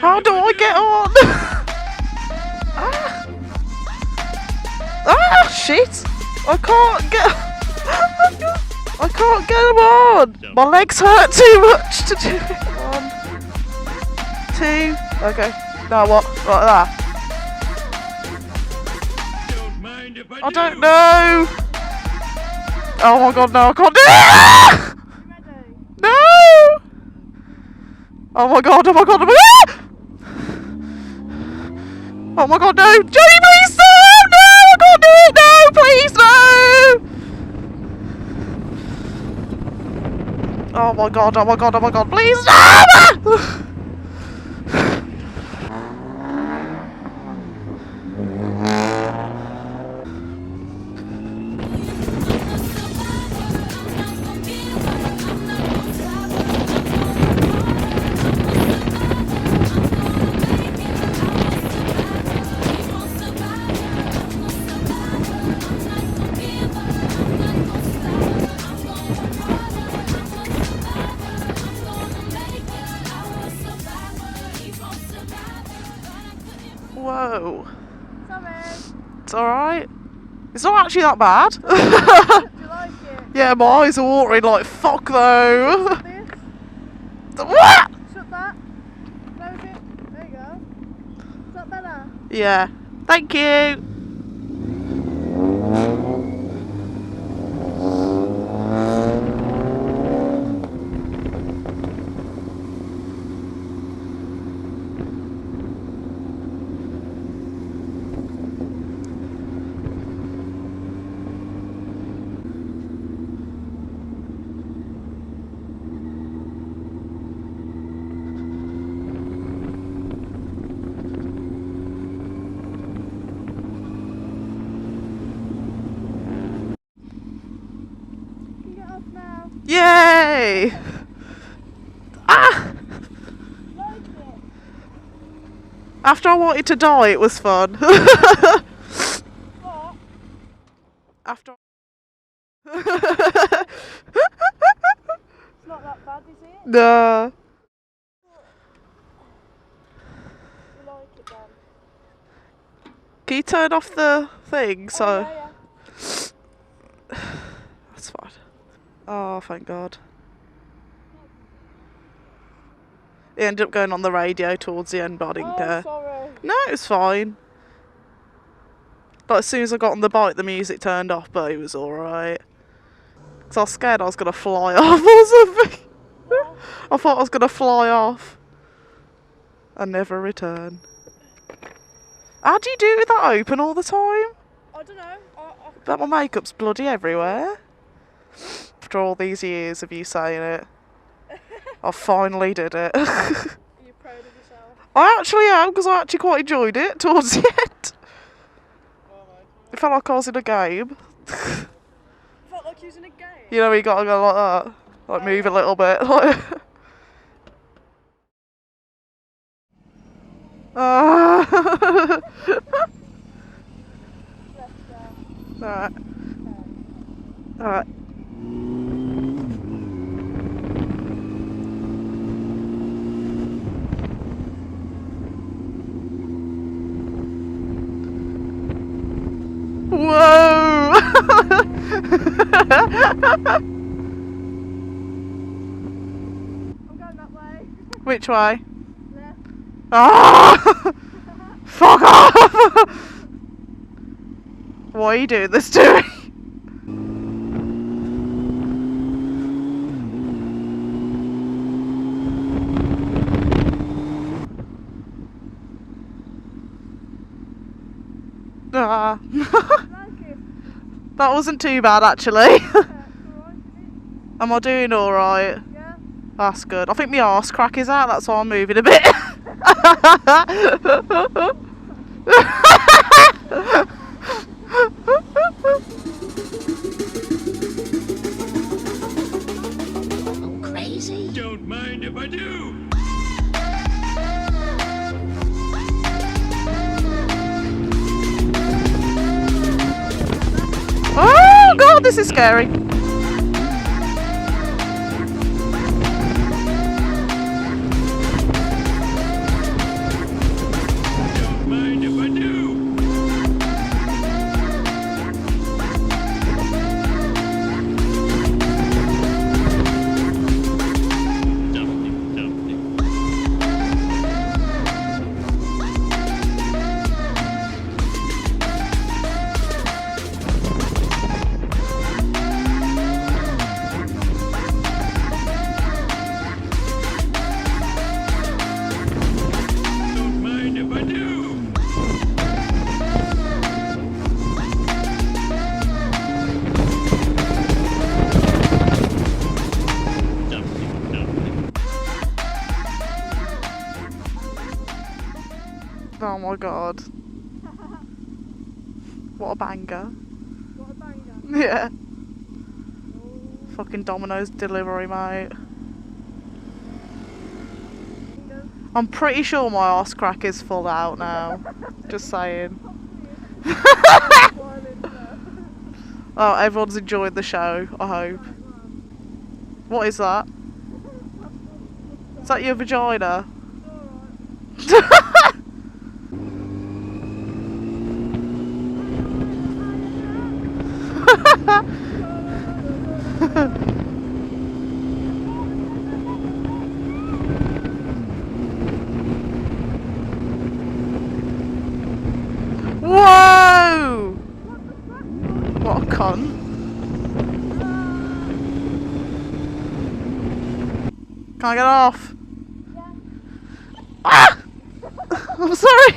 How do I get on? Ah! Ah, shit! I can't get. I can't get them on. My legs hurt too much to do it. 1, 2. Okay. Now what? Like that. I don't know. Oh my god, no! I can't do it. No! Oh my god! Oh my god! Oh my god! Oh my god, no! Jenny, please stop! No! I can't do it! No! Please, no! Oh my god, oh my god, oh my god, please stop! Whoa. Sorry. It's alright. It's not actually that bad. Do you like it? Yeah, my eyes are watering like fuck though. Shut this. What? Shut that. Close it. There you go. Is that better? Yeah. Thank you. Yay! Ah! Like it. After I wanted to die, it was fun. What? After. It's not that bad, is it? No. You like it then? Can you turn off the thing? So. Oh, yeah. That's fine. Oh, thank God. It ended up going on the radio towards the end, but I didn't care. Sorry. No, it was fine. But as soon as I got on the bike, the music turned off, but it was alright. Because I was scared I was going to fly off or something. I thought I was going to fly off and never return. How do you do it with that open all the time? I don't know. Bet my makeup's bloody everywhere. After all these years of you saying it, I finally did it. Are you proud of yourself? I actually am, because I actually quite enjoyed it towards the end. It felt like I was in a game. Felt like using a game? You know, you gotta go like that. Like, move a little bit. Alright. Alright. Whoa! I'm going that way. Which way? Left. Ah! Fuck off! Why are you doing this to me? Ah. That wasn't too bad actually. Am I doing alright? Yeah. That's good. I think my arse crack is out, that's why I'm moving a bit. Oh, crazy? Don't mind if I do. Oh god, this is scary. my god. What a banger. What a banger. Yeah. Oh, Fucking Domino's delivery, mate. fingers. I'm pretty sure my arse crack is full out now. Just saying. Violent, Oh, everyone's enjoyed the show, I hope. What is that? Is that your vagina? Whoa! What a cunt. Can I get off? Ah! I'm sorry!